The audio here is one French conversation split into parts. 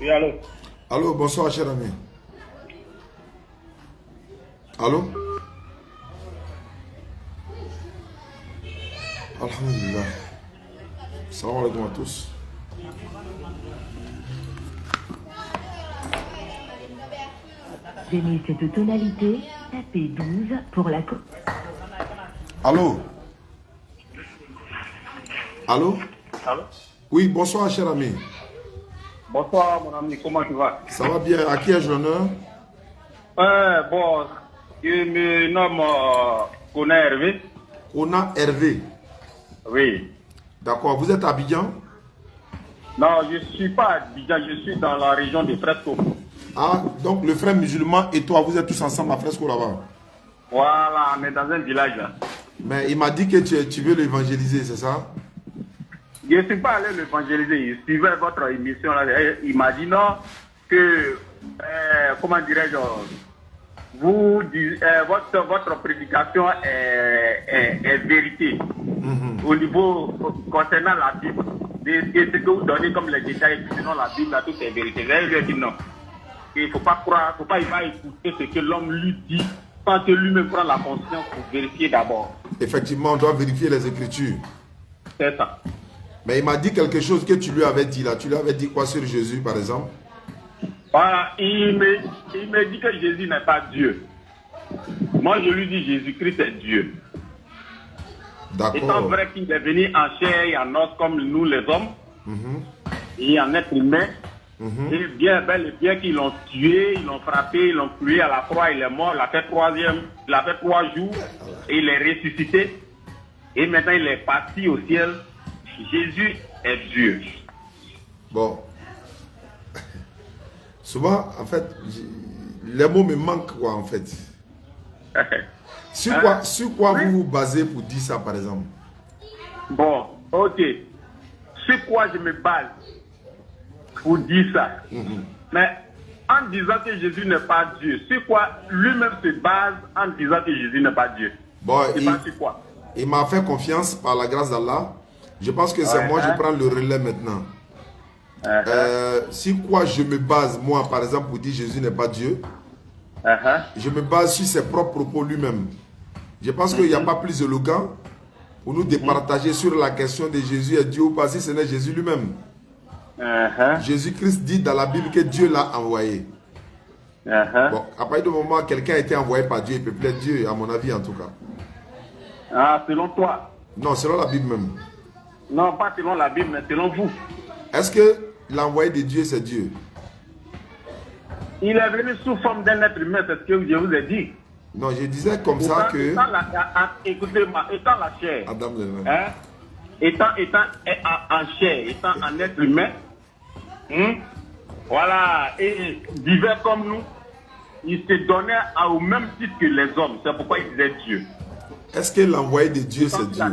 Oui, allô? Allô, bonsoir, cher ami. Allô? Alhamdulillah. Salam alaikum à tous. Aimez cette tonalité, tapez 12 pour la... Allô? Allô? Allô? Oui, bonsoir, cher ami. Bonsoir, mon ami, comment tu vas? Ça va bien? À qui ai-je l'honneur? Bon, je me nomme Kona Hervé. Kona Hervé. Oui. D'accord, vous êtes à Abidjan? Non, je ne suis pas à Abidjan, je suis dans la région de Fresco. Ah, donc le frère musulman et toi, vous êtes tous ensemble à Fresco là-bas? Voilà, on est dans un village là. Mais il m'a dit que tu veux l'évangéliser, c'est ça? Je ne suis pas allé l'évangéliser, il suivait votre émission là. Il m'a dit non, que, comment dirais-je, votre prédication est vérité. Au niveau concernant la Bible. Et ce que vous donnez comme les détails concernant la Bible, là, tout est vérité. Je lui ai dit non. Il ne faut pas croire, il va écouter ce que l'homme lui dit, sans que lui-même prenne la conscience pour vérifier d'abord. Effectivement, on doit vérifier les Écritures. C'est ça. Mais il m'a dit quelque chose que tu lui avais dit là. Tu lui avais dit quoi sur Jésus, par exemple? Voilà, il me dit que Jésus n'est pas Dieu. Moi, je lui dis Jésus-Christ est Dieu. D'accord. Étant vrai qu'il est venu en chair et en os comme nous les hommes, et en être humain, et bien bel et bien qu'ils l'ont tué, ils l'ont frappé, ils l'ont tué à la croix, il est mort, il a fait 3 jours, et il est ressuscité, et maintenant il est parti au ciel. Jésus est Dieu. Bon. Souvent, en fait, les mots me manquent, quoi, en fait. Sur quoi vous vous basez pour dire ça, par exemple? Bon, ok. Sur quoi je me base pour dire ça? Mais en disant que Jésus n'est pas Dieu, sur quoi lui-même se base en disant que Jésus n'est pas Dieu? Bon, sur quoi? Il m'a fait confiance par la grâce d'Allah. Je pense que c'est moi qui prends le relais maintenant. Sur quoi je me base, moi, par exemple, pour dire Jésus n'est pas Dieu? Je me base sur ses propres propos lui-même. Je pense qu'il n'y a pas plus éloquent pour nous départager sur la question de Jésus est Dieu ou pas, si ce n'est Jésus lui-même. Jésus-Christ dit dans la Bible que Dieu l'a envoyé. Bon, à partir du moment où quelqu'un a été envoyé par Dieu, il peut plus être Dieu, à mon avis en tout cas. Ah, selon toi? Non, selon la Bible même. Non, pas selon la Bible, mais selon vous. Est-ce que l'envoyé de Dieu, c'est Dieu? Il est venu sous forme d'un être humain, c'est ce que je vous ai dit. Non, je disais comme ça que... Écoutez-moi, étant la chair, Adam étant en chair, étant un être humain, voilà, et divers comme nous, il se donnait au même titre que les hommes. C'est pourquoi il disait Dieu. Est-ce que l'envoyé de Dieu, c'est Dieu?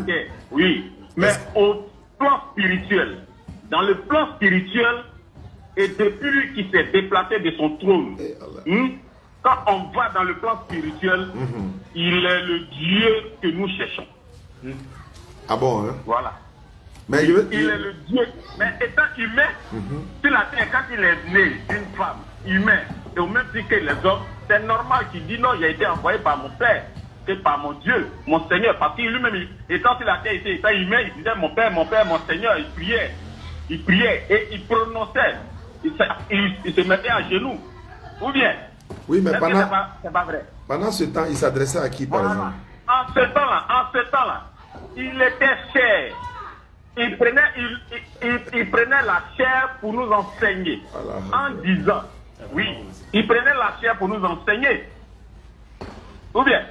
Oui, mais au plan spirituel, dans le plan spirituel, et depuis qu'il s'est déplacé de son trône, quand on va dans le plan spirituel, il est le Dieu que nous cherchons. Ah bon, hein? Voilà. Mais il est le Dieu. Mais étant humain, sur la terre, quand il est né d'une femme humaine, et au même titre que les hommes, c'est normal qu'il dise non, j'ai été envoyé par mon Père, que par mon Dieu, mon Seigneur. Parce qu'il lui-même, étant sur la terre, étant humain, il disait mon Père, mon Seigneur, il priait et il prononçait. Il se mettait à genoux. Ou bien? Oui, mais c'est pas vrai. Pendant ce temps, il s'adressait à qui, par exemple? En ce temps-là, il était cher. Il prenait la chair pour nous enseigner. En disant, oui, il prenait la chair pour nous enseigner. Ou bien?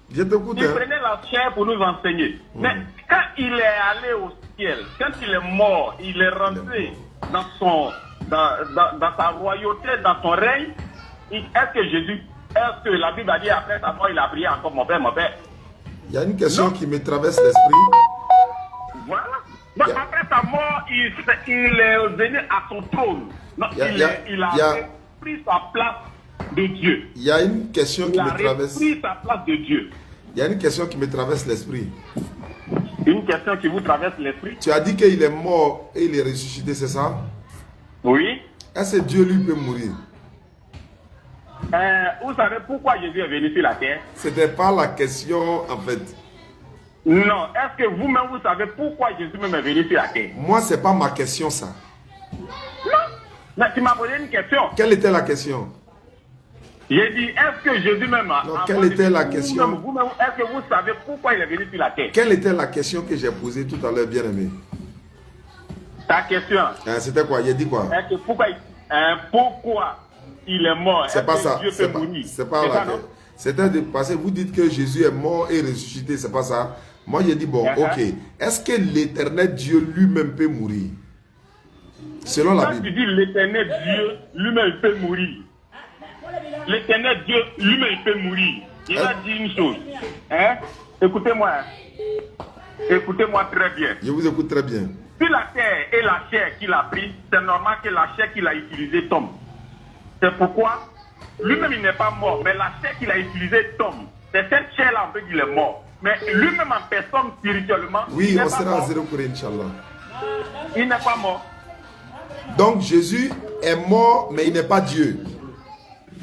Il prenait la chair pour nous enseigner. Mais quand il est allé au ciel, quand il est mort, il est rentré dans sa royauté, dans son règne. Est-ce que la Bible a dit après sa mort, il a prié encore mon Père, mon Père? Il y a une question qui me traverse l'esprit. Voilà. Donc après sa mort, il est venu à son trône. Donc, il a pris sa place de Dieu. Il y a une question qui me traverse. Il a pris sa place de Dieu. Il y a une question qui me traverse l'esprit. Une question qui vous traverse l'esprit. Tu as dit qu'il est mort et il est ressuscité, c'est ça? Oui. Est-ce que Dieu lui peut mourir? Vous savez pourquoi Jésus est venu sur la terre? C'était pas la question en fait. Non. Est-ce que vous-même vous savez pourquoi Jésus même est venu sur la terre? Moi, c'est pas ma question ça. Non. Mais tu m'as posé une question. Quelle était la question? J'ai dit, est-ce que Jésus même a... Non, quelle était la question? Vous-même, est-ce que vous savez pourquoi il est venu sur la terre? Quelle était la question que j'ai posée tout à l'heure, bien-aimé? Ta question. C'était quoi? Il a dit quoi? Est-ce que pourquoi il est mort? C'est pas ça. C'est pas la question. C'était parce que vous dites que Jésus est mort et ressuscité, c'est pas ça. Moi, j'ai dit, bon, ok. Est-ce que l'éternel Dieu lui-même peut mourir? Selon la Bible. Quand tu dis l'éternel Dieu lui-même peut mourir, l'éternel Dieu lui-même peut mourir. Il va dire une chose. Hein? Écoutez-moi. Écoutez-moi très bien. Je vous écoute très bien. Si la terre et la chair qu'il a pris, c'est normal que la chair qu'il a utilisée tombe. C'est pourquoi lui-même il n'est pas mort, mais la chair qu'il a utilisée tombe. C'est cette chair-là en fait qu'il est mort. Mais lui-même en personne spirituellement, oui, on sera à zéro pour Inch'Allah. Il n'est pas mort. Donc Jésus est mort, mais il n'est pas Dieu.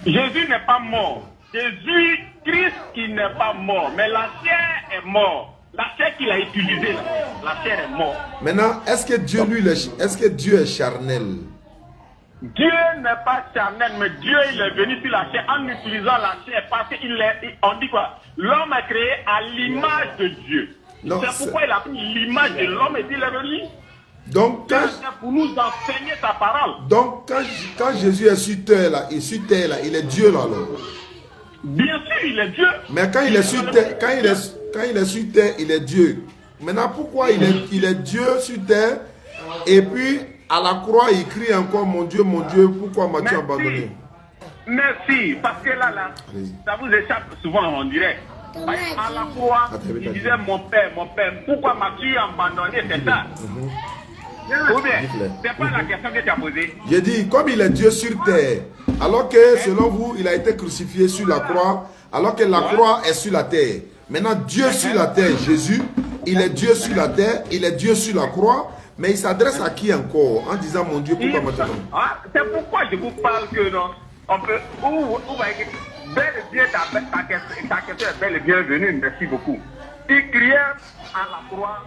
Jésus n'est pas mort. Jésus Christ qui n'est pas mort, mais la chair est morte. La chair qu'il a utilisée, la chair est morte. Maintenant, est-ce que Dieu Dieu est charnel? Dieu n'est pas charnel, mais Dieu il est venu sur la chair en utilisant la chair parce qu'on dit quoi? L'homme est créé à l'image de Dieu. C'est pourquoi il a pris l'image de l'homme et il est venu. Donc, pour nous enseigner sa parole. Donc, quand Jésus est sur terre, là, il est Dieu là. Bien sûr, il est Dieu. Mais quand il est sur terre, il est Dieu. Maintenant, pourquoi il est Dieu sur terre et puis à la croix, il crie encore mon Dieu, pourquoi m'as-tu abandonné? Merci, parce que là, ça vous échappe souvent en direct. À la croix, il disait mon père, pourquoi m'as-tu abandonné? C'est ça. Ou bien, c'est pas la question que tu as posée. J'ai dit, comme il est Dieu sur terre, alors que selon vous, il a été crucifié sur la croix, alors que la croix est sur la terre. Maintenant, Dieu sur la terre, Jésus, il est Dieu sur la terre, il est Dieu sur la croix, mais il s'adresse à qui encore en disant mon Dieu, pourquoi maintenant? C'est pourquoi je vous parle que non, on peut, bel et bien ta question est bel et bienvenue, merci beaucoup. Il criait à la croix,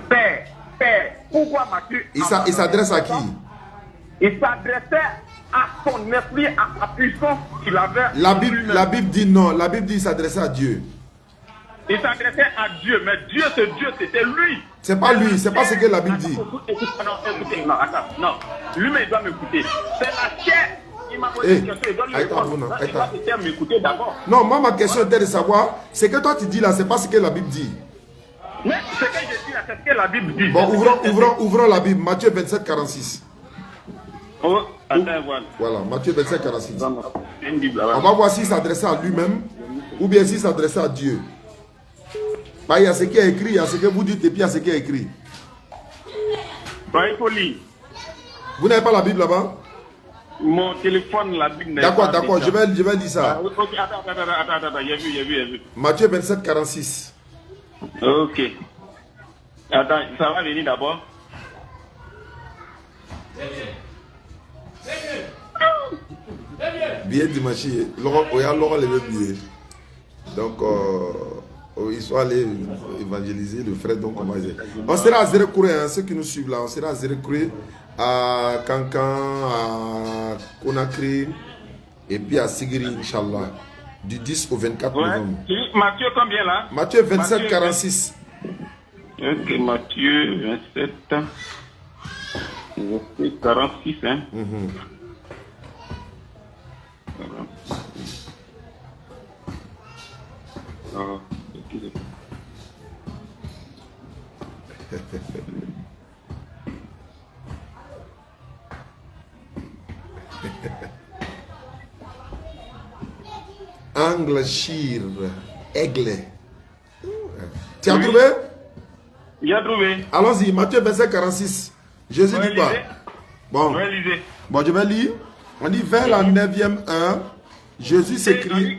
Père, pourquoi m'as-tu? Il s'adresse à qui? Il s'adressait à son esprit, à la puissance qu'il avait. La Bible dit non, la Bible dit qu'il s'adressait à Dieu. Il s'adressait à Dieu, mais Dieu, c'était lui. C'est pas lui, c'est pas ce que la Bible dit. Non, attends, non. Lui-même, il doit m'écouter. C'est la chair. Il m'a posé une question, il doit m'écouter d'abord. Non, moi, ma question était de savoir, ce que toi tu dis là, c'est pas ce que la Bible dit. Mais ce que je dis là, c'est ce que la Bible dit. Bon, ouvrons la Bible, Matthieu 27, 46. Oh, attends, voilà, Matthieu 27, 46. On va voir s'il s'adressait à lui-même ou bien s'il s'adressait à Dieu. Bah, il y a ce qui est écrit, il y a ce que vous dites et puis il y a ce qui est écrit. Bah, il faut lire. Vous n'avez pas la Bible là-bas? Mon téléphone, la Bible n'est pas. D'accord, je vais lire ça. Ok, attends, j'ai vu. Matthieu 27, 46. Ok. Attends, ça va venir d'abord. Bien dimanche, il y a Laurent levé billet. Donc, ils sont allés évangéliser le frère. Donc, on sera à Zérekouré, hein, ceux qui nous suivent là, on sera à Zérekouré, à Kankan, à Conakry et puis à Sigiri, Inch'Allah, du 10 au 24 novembre. Matthieu, combien là? Matthieu 27, 46. Ok, Matthieu 27, 46, hein. Angle, Chir, Aigle. Tu as trouvé? J'ai trouvé. Allons-y, Matthieu 25, 46. Jésus dit quoi? Bon, je vais lire. On dit vers la 9e heure, Jésus s'écrie.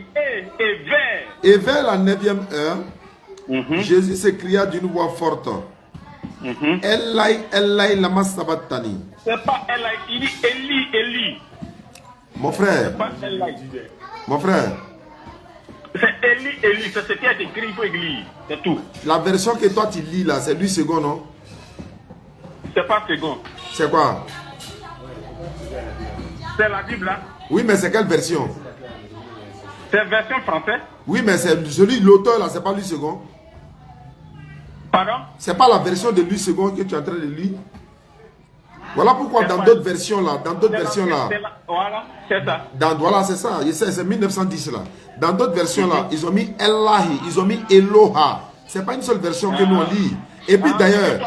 Et vers la 9e heure, Jésus s'écria d'une voix forte. Elai, Elai, lama sabachthani. C'est pas Elai, il dit Eli, Eli. Mon frère. C'est pas Elai. Mon frère. C'est Eli, Eli, c'est ce qui est écrit, il faut lire, c'est tout. La version que toi tu lis là, c'est lui second, non? C'est pas second. C'est quoi? C'est la Bible là. Oui, mais c'est quelle version? C'est version française. Oui, mais c'est celui de l'auteur là, c'est pas lui second. Pardon? C'est pas la version de lui second que tu es en train de lire. Voilà pourquoi dans d'autres versions là, voilà, c'est ça. Voilà, c'est ça. C'est 1910 là. Dans d'autres versions là, ils ont mis Elahi, ils ont mis Eloha. C'est pas une seule version que nous on lit. Et puis d'ailleurs,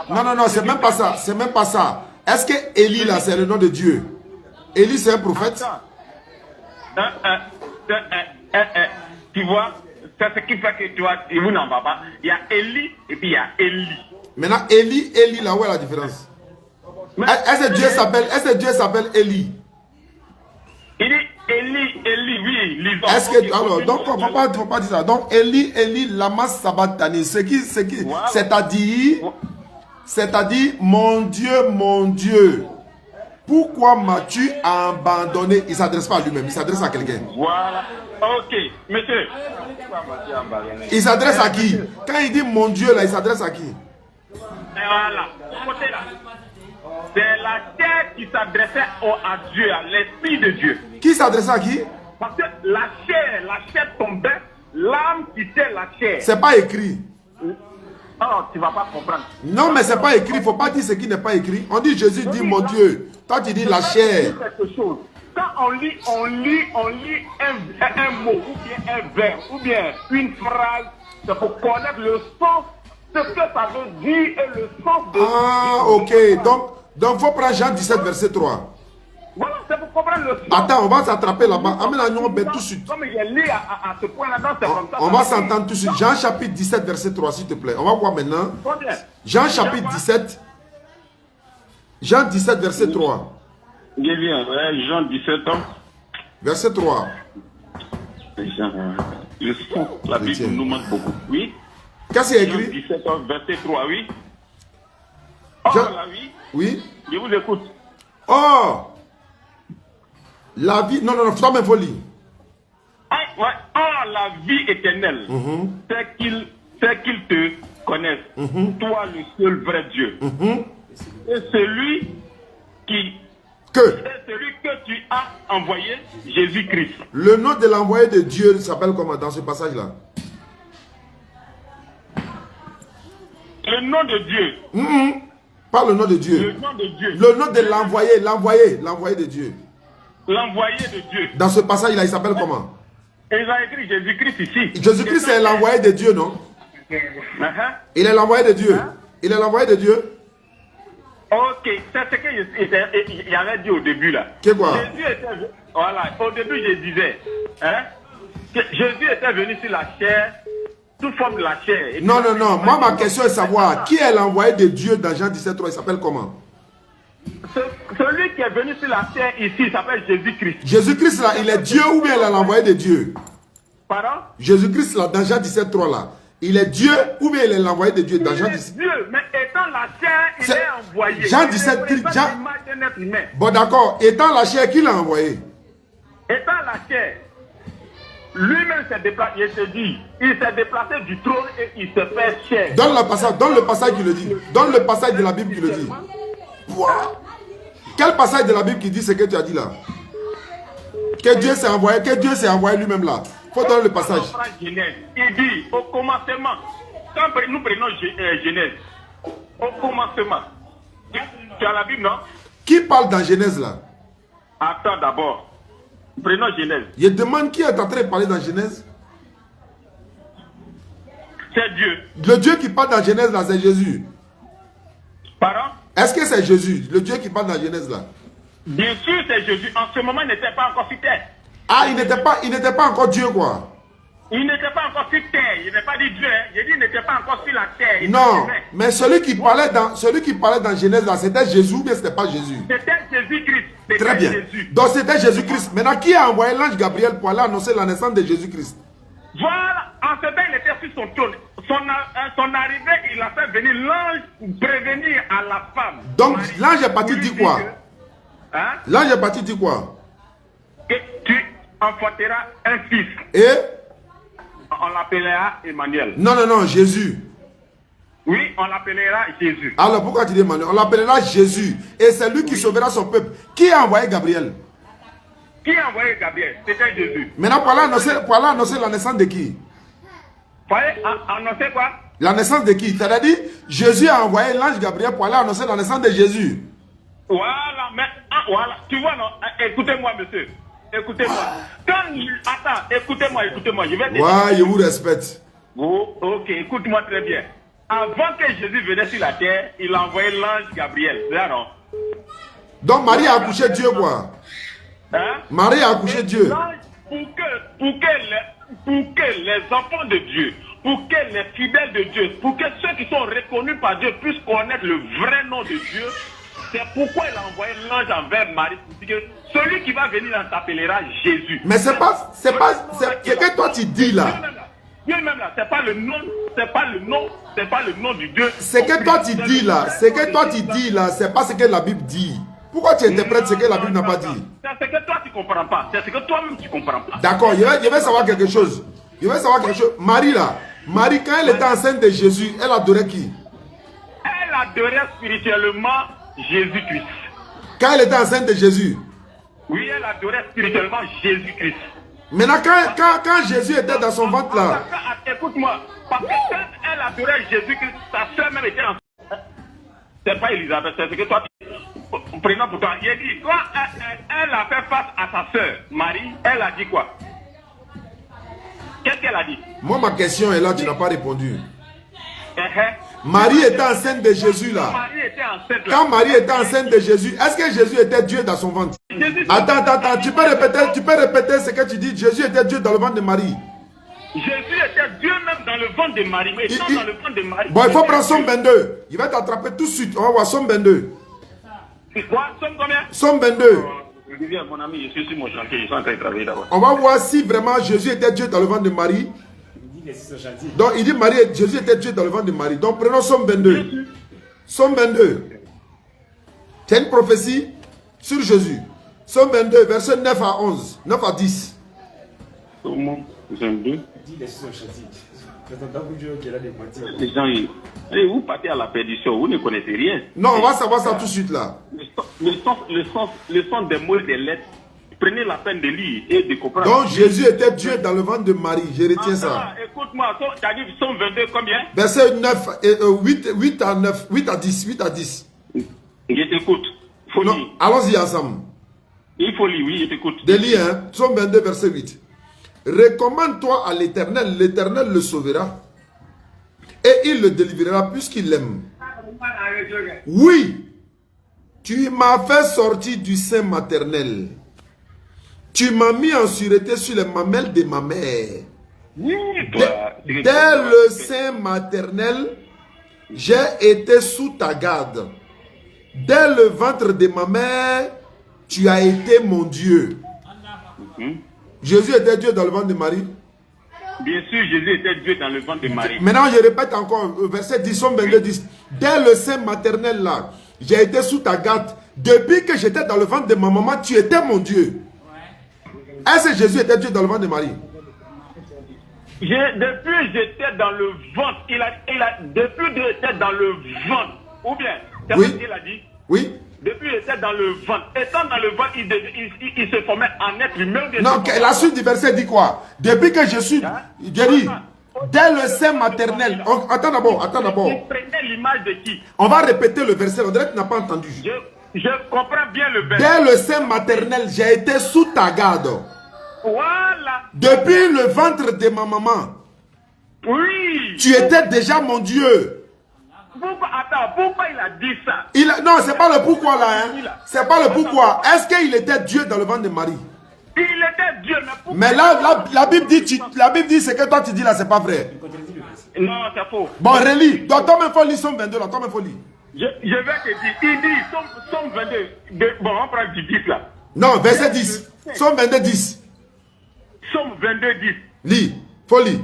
non, c'est même pas ça. C'est même pas ça. Est-ce que Élie là, c'est le nom de Dieu? Élie, c'est un prophète? Tu vois, c'est ce qui fait que tu vois, vous n'en va pas. Il y a Élie et puis il y a Élie. Maintenant, Élie, là, où est la différence? Est-ce que Dieu s'appelle Élie? Il dit Élie, oui, lisons. Est-ce que, alors, donc, faut pas dire ça. Donc, Élie, lama sabachthani. Voilà. C'est-à-dire, mon Dieu, pourquoi m'as-tu abandonné? Il ne s'adresse pas à lui-même, il s'adresse à quelqu'un. Voilà. Ok, monsieur. Il s'adresse à qui? Quand il dit mon Dieu, là, il s'adresse à qui? Et voilà, côté là. C'est la chair qui s'adressait à Dieu, à l'Esprit de Dieu. Qui s'adressait à qui? Parce que la chair tombait, l'âme quittait la chair. C'est pas écrit. Oh, tu vas pas comprendre. Non, mais c'est pas écrit. Il ne faut pas dire ce qui n'est pas écrit. On dit Jésus dit mon Dieu. Toi, tu dis la chair. Quand on lit un mot, ou bien un verbe, ou bien une phrase, c'est pour connaître le sens, ce que ça veut dire et le sens de. Ah, ok. Donc, il faut prendre Jean 17, verset 3. Voilà, c'est pour comprendre le sens. Attends, on va s'attraper là-bas. Amène-nous tout de suite. Comme il est lié à ce point-là, c'est comme ça. On va s'entendre tout de suite. Jean chapitre 17, verset 3, s'il te plaît. On va voir maintenant. Jean chapitre 17. Jean 17, verset 3. Bien, Jean 17, verset 3. Le son, la Bible nous manque beaucoup. Oui. Qu'est-ce qu'il y a écrit? Jean 17, verset 3, oui. Oh, Jean... la vie. Oui. Je vous écoute. Oh, la vie. Non, toi-même, il faut lire. Oh, la vie éternelle. C'est qu'ils te connaissent. Toi, le seul vrai Dieu. Et celui que tu as envoyé, Jésus-Christ. Le nom de l'envoyé de Dieu s'appelle comment dans ce passage-là? Le nom de Dieu. Pas le nom de Dieu. Le nom de Dieu. Le nom de l'envoyé de Dieu. L'envoyé de Dieu. Dans ce passage-là, il s'appelle comment? Ils ont écrit Jésus-Christ ici. Jésus-Christ est l'envoyé de Dieu, non? Il est l'envoyé de Dieu. Il est l'envoyé de Dieu. Ok, c'est ce qu'il avait dit au début là. Qu'est-ce quoi? Voilà, au début je disais que Jésus était venu sur la chair, sous forme de la chair. Non. Moi, ma question est de savoir qui est l'envoyé de Dieu dans Jean 17, 3. Il s'appelle comment? Celui qui est venu sur la terre ici, il s'appelle Jésus-Christ. Jésus-Christ là, il est Dieu ou bien il est l'envoyé de Dieu? Pardon? Jésus-Christ là, dans Jean 17, 3 là, il est Dieu ou bien il est l'envoyé de Dieu dans Jean 17? Il est Dieu, mais étant la chair, il est envoyé. Jean 17, Jean... Bon d'accord, étant la chair, qui l'a envoyé? Étant la chair, lui-même s'est déplacé, il s'est dit, il s'est déplacé du trône et il se fait chair. Donne le passage qui le dit. Donne le passage de la Bible qui le dit. Wow. Quel passage de la Bible qui dit ce que tu as dit là? Que Dieu s'est envoyé, lui-même là. Faut donner le passage. Il dit au commencement, quand nous prenons Genèse, au commencement, tu as la Bible, non? Qui parle dans Genèse là? Attends d'abord. Prenons Genèse. Je demande qui est en train de parler dans Genèse? C'est Dieu. Le Dieu qui parle dans Genèse là, c'est Jésus. Pardon? Est-ce que c'est Jésus, le Dieu qui parle dans Genèse là? Bien sûr, c'est Jésus. En ce moment, il n'était pas encore sur terre. Ah, il n'était pas encore Dieu, quoi. Il n'était pas encore sur terre. Il n'est pas dit Dieu. J'ai dit il n'était pas encore sur la terre. Non, mais celui qui parlait dans Genèse là, c'était Jésus ou bien c'était pas Jésus? C'était Jésus-Christ. Très bien. Jésus. Donc c'était Jésus-Christ. Maintenant, qui a envoyé l'ange Gabriel pour aller annoncer la naissance de Jésus-Christ? Voilà. En ce temps, il était sur son trône. son arrivée, il a fait venir l'ange prévenir à la femme. Donc, l'ange est parti dire quoi? Hein? L'ange est parti dire quoi? Que tu enfanteras un fils. Et? On l'appellera Emmanuel. Non, non, non, Jésus. Oui, on l'appellera Jésus. Alors, pourquoi tu dis Emmanuel? On l'appellera Jésus. Et c'est lui qui sauvera son peuple. Qui a envoyé Gabriel? Qui a envoyé Gabriel? C'était Jésus. Maintenant, pour aller annoncer la naissance de qui? Pour aller annoncer quoi? La naissance de qui? C'est-à-dire, Jésus a envoyé l'ange Gabriel pour aller annoncer la naissance de Jésus. Voilà, mais voilà. Tu vois, non? Écoutez-moi, monsieur. Écoutez-moi. Attends, écoutez-moi. Je vais te ouais, je vous respecte. Oh, ok, écoute-moi très bien. Avant que Jésus venait sur la terre, il a envoyé l'ange Gabriel. Là, non? Donc, Marie a accouché Dieu, quoi? Hein? Marie a accouché Dieu. Pour que les enfants de Dieu, pour que les fidèles de Dieu, pour que ceux qui sont reconnus par Dieu puissent connaître le vrai nom de Dieu, c'est pourquoi il a envoyé l'ange envers Marie pour dire que celui qui va venir s'appellera Jésus. Mais c'est que toi tu dis là. Dieu même là, c'est pas le nom du Dieu. C'est que toi tu dis là, c'est pas ce que la Bible dit. Pourquoi tu interprètes ce que la Bible n'a pas dit? C'est ce que toi tu comprends pas. C'est ce que toi-même tu comprends pas. D'accord, je vais savoir quelque chose. Marie là, quand elle était enceinte de Jésus, elle adorait qui? Elle adorait spirituellement Jésus-Christ. Quand elle était enceinte de Jésus? Oui, elle adorait spirituellement Jésus-Christ. Maintenant, quand Jésus était dans son ventre là. Écoute-moi, parce que quand elle adorait Jésus-Christ, sa soeur même était enceinte. C'est pas Elisabeth, c'est ce que toi tu prenons pour toi. Il a dit, quand elle a fait face à sa soeur, Marie, elle a dit quoi? Qu'est-ce qu'elle a dit? Moi, ma question est là, tu n'as pas répondu. Marie était enceinte de Jésus là. Quand Marie était enceinte de Jésus, est-ce que Jésus était Dieu dans son ventre? Attends, tu peux répéter ce que tu dis. Jésus était Dieu dans le ventre de Marie. Jésus était Dieu même dans le ventre de Marie. Mais dans le ventre de Marie. Bon, il faut prendre Somme 22. Il va t'attraper tout de suite. On va voir Somme 22. Quoi? Somme combien? Somme 22. Mon ami, je suis sur mon chantier. Je suis en train de travailler d'abord. On va voir si vraiment Jésus était Dieu dans le ventre de Marie. Donc il dit Jésus était Dieu dans le ventre de Marie. Donc prenons Somme 22. Somme 22. C'est une prophétie sur Jésus. Somme 22, verset 9 à 11. 9 à 10. Somme 22. Les gens, vous partez à la perdition, vous ne connaissez rien. Non, on va savoir ça tout de suite là. Le sens des mots et des lettres. Prenez la peine de lire et de comprendre. Donc Jésus était Dieu dans le ventre de Marie. Je retiens ça. Écoute-moi, tu as dit Somme 22 combien? Verset 9 8 à 9, 8 à 10, 8 à 10. Je t'écoute. Faut lire. Allons-y ensemble. Il faut lire, oui, je t'écoute. De lire, hein? Somme 22, verset 8. Recommande-toi à l'Éternel, l'Éternel le sauvera. Et il le délivrera puisqu'il l'aime. Oui, tu m'as fait sortir du sein maternel. Tu m'as mis en sûreté sur les mamelles de ma mère. Dès le sein maternel, j'ai été sous ta garde. Dès le ventre de ma mère, tu as été mon Dieu. Jésus était Dieu dans le ventre de Marie. Bien sûr, Jésus était Dieu dans le ventre de Marie. Maintenant, je répète encore, verset 10, Somme 22, 10. Dès le sein maternel là, j'ai été sous ta garde. Depuis que j'étais dans le ventre de ma maman, tu étais mon Dieu. Est-ce que Jésus était Dieu dans le ventre de Marie? Depuis j'étais dans le ventre, depuis j'étais dans le ventre, ou bien, c'est oui. ce qu'il a dit? Oui. Depuis j'étais dans le ventre, étant dans le ventre, il se formait en être humain. Non, la suite du verset dit quoi? Depuis que je suis, j'ai dit, dès le sein maternel, attends d'abord. Il prenait l'image de qui? On va répéter le verset, on dirait que tu n'as pas entendu. Je comprends bien le verset. Dès le sein maternel, j'ai été sous ta garde. Voilà. Depuis le ventre de ma maman. Oui. Tu étais déjà mon Dieu. Pourquoi il a dit ça? Non, c'est pas le pourquoi là. Hein. C'est pas le pourquoi. Est-ce qu'il était Dieu dans le ventre de Marie? Il était Dieu, mais là, la Bible dit ce que toi tu dis là, c'est pas vrai. Non, c'est faux. Bon, relis. Donc, toi-même, faut lire Somme 22 là. Toi-même, faut lire. Je vais te dire. Il dit Somme 22. Bon, on prend du 10 là. Non, verset 10. Somme 22, 10. Somme 22, 10. Lis. Faut lire.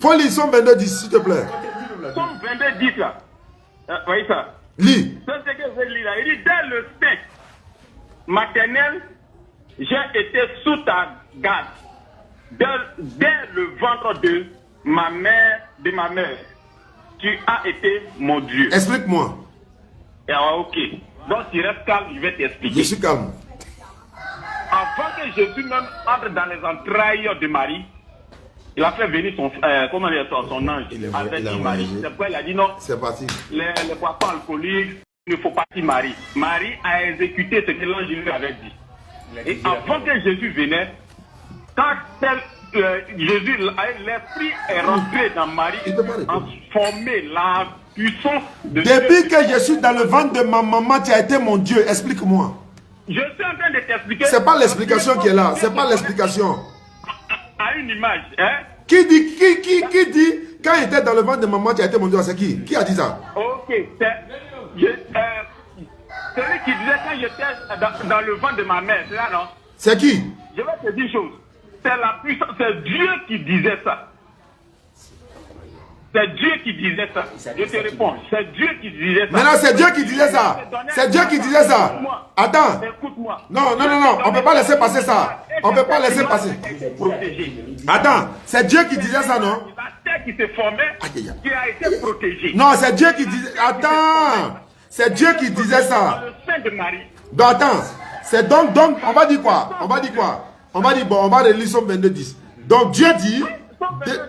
Faut lire Somme 22:10, s'il te plaît. Somme 22:10 là. Voyez ça. Lis. C'est ce que je lis là. Il dit, dès le sein maternel, j'ai été sous ta garde. Dès le ventre de ma mère, tu as été mon Dieu. Explique-moi. Ok. Donc tu restes calme, je vais t'expliquer. Je suis calme. Avant que Jésus même entre dans les entrailles de Marie, il a fait venir son ange avec Marie. C'est pourquoi il a dit non. C'est parti. Les boissons alcooliques, il ne faut pas dire Marie. Marie a exécuté ce que l'ange lui avait dit. Et avant que Jésus venait, quand Jésus, l'esprit est rentré dans Marie, a formé la puissance de Dieu. Depuis que je suis dans le ventre de ma maman, tu as été mon Dieu. Explique-moi. Je suis en train de t'expliquer. C'est pas l'explication qui est là. C'est pas l'explication. À une image, hein? Qui dit, quand il était dans le ventre de maman, tu as été mon Dieu, c'est qui? Qui a dit ça? Ok, celui qui disait quand j'étais dans le ventre de ma mère, c'est là, non? C'est qui? Je vais te dire une chose. C'est la puissance, c'est Dieu qui disait ça. C'est Dieu qui disait ça. Je te réponds, c'est Dieu qui disait ça. Maintenant, c'est Dieu qui disait ça. C'est Dieu qui disait ça. Attends. Écoute-moi. Non, on ne peut pas laisser passer ça. On ne peut pas laisser passer. Attends, c'est Dieu qui disait ça, non? La terre qui s'est formée, qui a été protégée. Non, c'est Dieu qui disait... Attends. C'est Dieu qui disait ça. Dans le sein de Marie. Donc, attends. C'est donc, on va dire quoi? On va dire, bon, on va relire Somme 22:10. Donc, Dieu dit...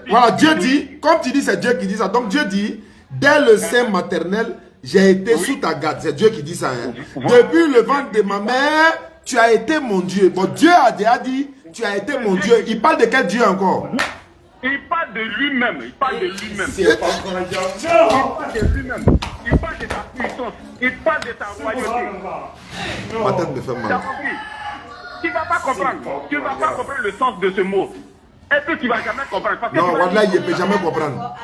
Voilà, Dieu dit, comme tu dis, c'est Dieu qui dit ça. Donc Dieu dit, dès le sein maternel, j'ai été sous ta garde. C'est Dieu qui dit ça. Hein. Depuis le ventre de ma mère, tu as été mon Dieu. Bon, Dieu a déjà dit, tu as été mon Dieu. Il parle de quel Dieu encore? Il parle de lui-même. Il parle de lui-même. Il parle de lui-même. Il parle de ta puissance. Il parle de ta royauté. Ma tête me fait mal. Tu ne vas pas comprendre. Tu ne vas pas comprendre le sens de ce mot. Et puis tu ne vas jamais comprendre. Parce que non, Wallah, il ne peut jamais comprendre.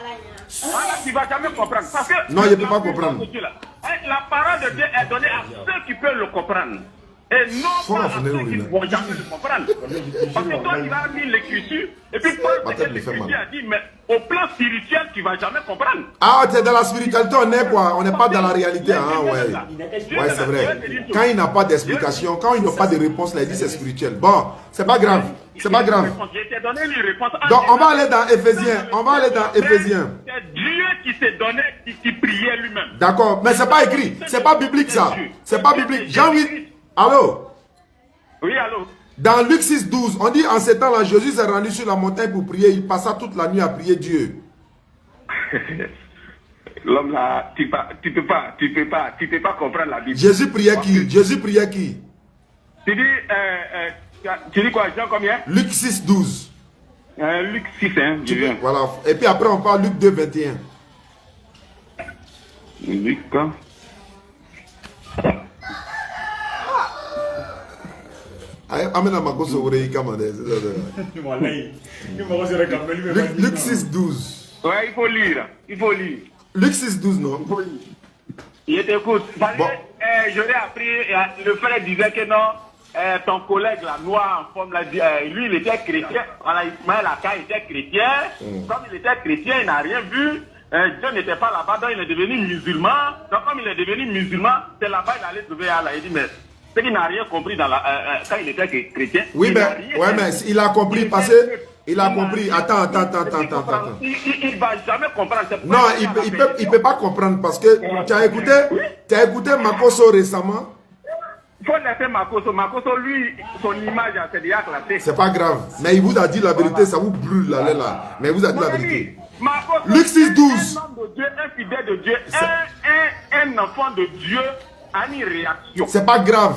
Voilà, tu ne vas jamais comprendre. Parce que non, il ne peut pas comprendre. La parole de Dieu est donnée à ceux qui peuvent le comprendre. Et non pas à ceux qui ne vont jamais le comprendre. Parce que toi, tu as mis l'écriture. Et puis, l'écriture a dit, mais au plan spirituel, tu ne vas jamais comprendre. Ah, c'est dans la spiritualité, on est quoi? On n'est pas dans la réalité. Hein, ouais, ouais c'est vrai. Quand il n'a pas d'explication, quand il n'a pas de réponse, là, il dit c'est spirituel. Bon, c'est pas grave. C'est pas grave. Donc, on va aller dans Éphésiens. On va aller dans Éphésiens. C'est Dieu qui s'est donné, qui priait lui-même. D'accord, mais c'est pas écrit. C'est pas biblique, ça. C'est pas biblique. Jean 8. Allô? Oui, allô? Dans Luc 6:12, on dit en ces temps-là, Jésus s'est rendu sur la montagne pour prier. Il passa toute la nuit à prier Dieu. L'homme là, tu peux pas comprendre la Bible. Jésus priait qui? Jésus priait qui? Tu dis quoi, Jean combien? Luc 6:12. Luc 6, hein, voilà. Et puis après, on parle Luc 2:21. Luc, quoi? Amena makoso ore kamade. Luc 6:12. Ouais, il faut lire. Luc 6:12, non? Il t'écoute. Bon. J'aurais appris, le frère disait que non, ton collègue là, noir en forme, là, lui il était chrétien. Voilà, Ismaël Aka était chrétien. Comme il était chrétien, il n'a rien vu. Dieu n'était pas là-bas, donc il est devenu musulman. Donc comme il est devenu musulman, c'est là-bas il allait trouver Allah. Il dit, mais c'est qu'il n'a rien compris dans quand il était chrétien. Oui, mais il a compris parce que il a compris. Attends. Il ne va jamais comprendre. Non, il peut pas comprendre parce que tu as écouté Makoso récemment. Il faut laisser Makoso. Makoso, lui, son image, c'est déjà classé. C'est pas grave. Mais il vous a dit la vérité, ça vous brûle là. Mais il vous a dit la vérité. Luc 6:12. Un homme de Dieu, un fidèle de Dieu, un enfant de Dieu a une réaction. C'est pas grave.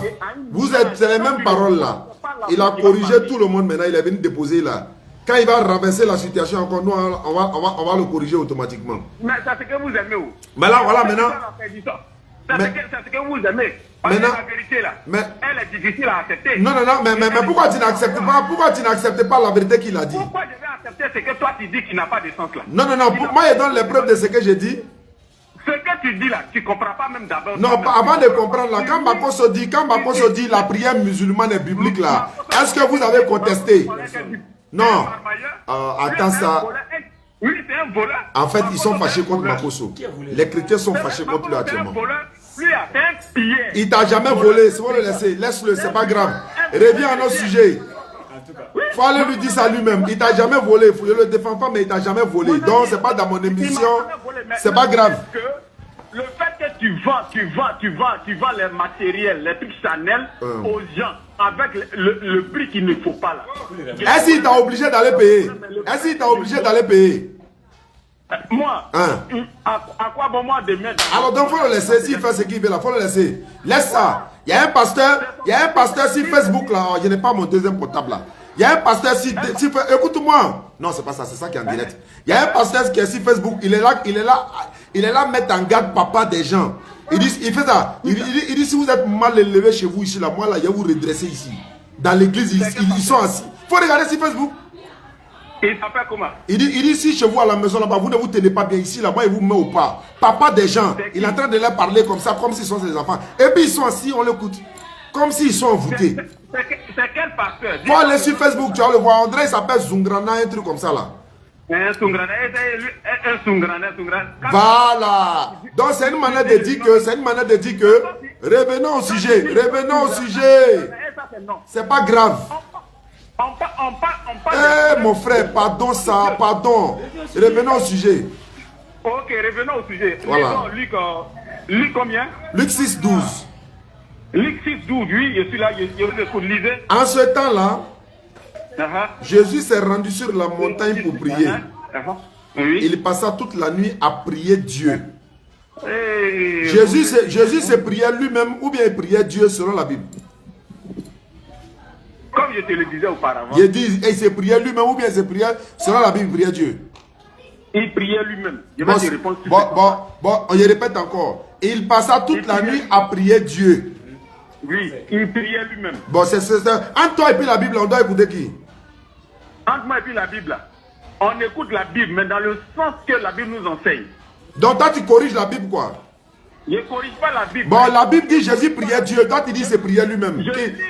C'est les mêmes paroles là. Il a corrigé tout le monde maintenant. Il est venu déposer là. Quand il va renverser la situation encore, nous, on va le corriger automatiquement. Mais c'est ce que vous aimez où? Mais là, voilà, maintenant. C'est ce que vous aimez. Parce que la vérité là, elle est difficile à accepter. Non, mais pourquoi tu n'acceptes pas la vérité qu'il a dit? Pourquoi je vais accepter ce que toi tu dis qui n'a pas de sens là? Non, moi je donne les preuves de ce que j'ai dit. Ce que tu dis là, tu ne comprends pas même d'abord. Non, avant de comprendre là, quand Makoso dit la prière musulmane est biblique là, est-ce que vous avez contesté? Non. Attends ça. Oui, c'est un voleur. En fait, ils sont fâchés contre Makoso. Les chrétiens sont fâchés contre lui actuellement. Il t'a jamais volé, il faut le laisser. Laisse-le, c'est pas grave. Reviens à notre sujet. Il faut aller lui dire ça lui-même. Il t'a jamais volé. Je ne le défends pas, mais il t'a jamais volé. Donc, c'est pas dans mon émission. C'est pas grave. Le fait que tu vends les matériels, les trucs Chanel aux gens avec le prix qu'il ne faut pas là. Est-ce qu'il t'a obligé d'aller payer? Est-ce qu'il t'a obligé d'aller payer? Moi, à quoi bon moi de mettre? Alors donc faut le laisser, s'il fait ce qu'il veut là, faut le laisser. Laisse ça. Il y a un pasteur sur Facebook là, je n'ai pas mon deuxième portable là. Il y a un pasteur sur écoute-moi. Non, c'est pas ça, c'est ça qui est en direct. Il y a un pasteur qui est sur Facebook, il est là mettre en garde papa des gens. Il fait ça. Il dit si vous êtes mal élevé chez vous ici là, moi là, je vais vous redresser ici. Dans l'église, ils sont assis. Faut regarder sur Facebook. Il s'appelle comment? Il dit si chez vous à la maison là-bas, vous ne vous tenez pas bien ici, là-bas, il vous met au pas. Papa des gens, il est en train de leur parler comme ça, comme s'ils sont ses enfants. Et puis ils sont assis, on l'écoute. Comme s'ils sont envoûtés. C'est quel pasteur? Faut aller sur Facebook, tu vas le voir. André, il s'appelle Zungrana, un truc comme ça là. Voilà. Donc c'est une manière de dire que, revenons au sujet, C'est pas grave. Mon frère, pardon ça, pardon. Revenons au sujet. Ok, revenons au sujet. Voilà. Luc combien? Luc 6, 12. Luc 6, 12, oui, je suis là, je vous écoute, lisez. En ce temps-là, Jésus s'est rendu sur la montagne pour prier. Oui. Il passa toute la nuit à prier Dieu. Jésus se priait lui-même ou bien il priait Dieu selon la Bible? Comme je te le disais auparavant. Il dit, il se priait lui-même ou bien il se priait selon la Bible, il priait Dieu? Il priait lui-même. Je vais te répondre. Bon, on y répète encore. Il passa toute la nuit à prier Dieu. Oui, il priait lui-même. Bon, c'est entre toi et puis la Bible, on doit écouter qui? Entre moi et puis la Bible, on écoute la Bible, mais dans le sens que la Bible nous enseigne. Donc toi, tu corriges la Bible quoi? Je ne corrige pas la Bible. Bon, la Bible dit Jésus priait Dieu. Toi, tu dis c'est prier lui-même.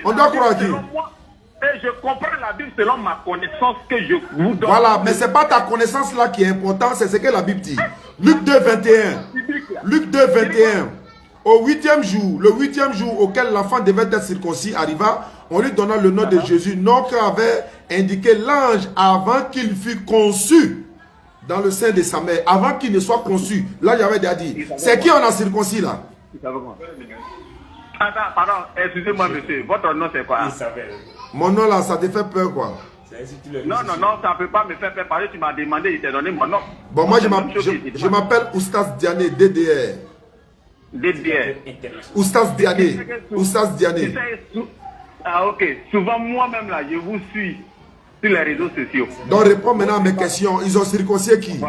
On doit croire qui? Et je comprends la Bible selon ma connaissance que je vous donne. Voilà, mais ce n'est pas ta connaissance là qui est importante, c'est ce que la Bible dit. Luc 2, 21. Luc 2, 21. Au 8e jour, le 8e jour auquel l'enfant devait être circoncis arriva, on lui donna le nom de Jésus, nom qu'avait indiqué l'ange avant qu'il fût conçu dans le sein de sa mère. Avant qu'il ne soit conçu, là j'avais déjà dit. C'est qui on a circoncis là? Attends, pardon, excusez-moi monsieur, votre nom c'est quoi? Mon nom là, ça te fait peur quoi? Non, ça ne peut pas me faire peur parce que tu m'as demandé, il t'a donné mon nom. Bon, moi je m'appelle Oustaz Diané, DDR. Oustaz Diané. Oustaz Diané. Ah ok, souvent moi-même là, je vous suis sur les réseaux sociaux. Donc réponds maintenant à mes questions. Ils ont circoncis qui?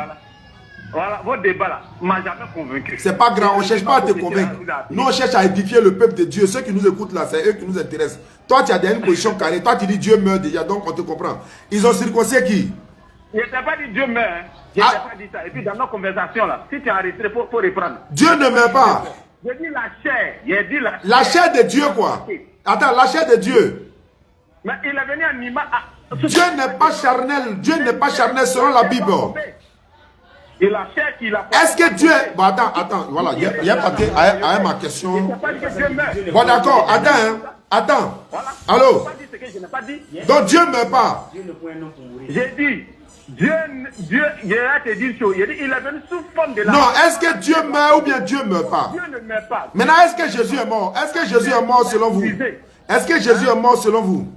Voilà, votre débat là m'a jamais convaincu. C'est pas grave, on ne cherche pas à te convaincre. Nous on cherche à édifier le peuple de Dieu. Ceux qui nous écoutent là, c'est eux qui nous intéressent. Toi tu as une position carrée, toi tu dis Dieu meurt déjà, donc on te comprend. Ils ont circoncis qui? Je ne t'ai pas dit Dieu meurt, hein. Je n'ai pas dit ça. Et puis dans nos conversations là, si tu es arrêté, il faut reprendre. Dieu ne meurt pas. Je dis la chair. J'ai dit la chair. La chair de Dieu quoi? Attends, la chair de Dieu. Mais il est venu animal. Dieu n'est pas charnel. Dieu n'est pas charnel selon la Bible. Et la chair qu'il a. Est-ce que Dieu... Bon, attends, voilà, il y a pas à ma question. Bon, d'accord, attends. Allô? Donc Dieu ne meurt pas. J'ai dit, Dieu, il a te dit une chose. Il est venu sous forme de la... Non, est-ce que Dieu meurt ou bien Dieu ne meurt pas? Dieu ne meurt pas. Maintenant, est-ce que Jésus est mort? Est-ce que Jésus est mort selon vous? Est-ce que Jésus est mort selon vous?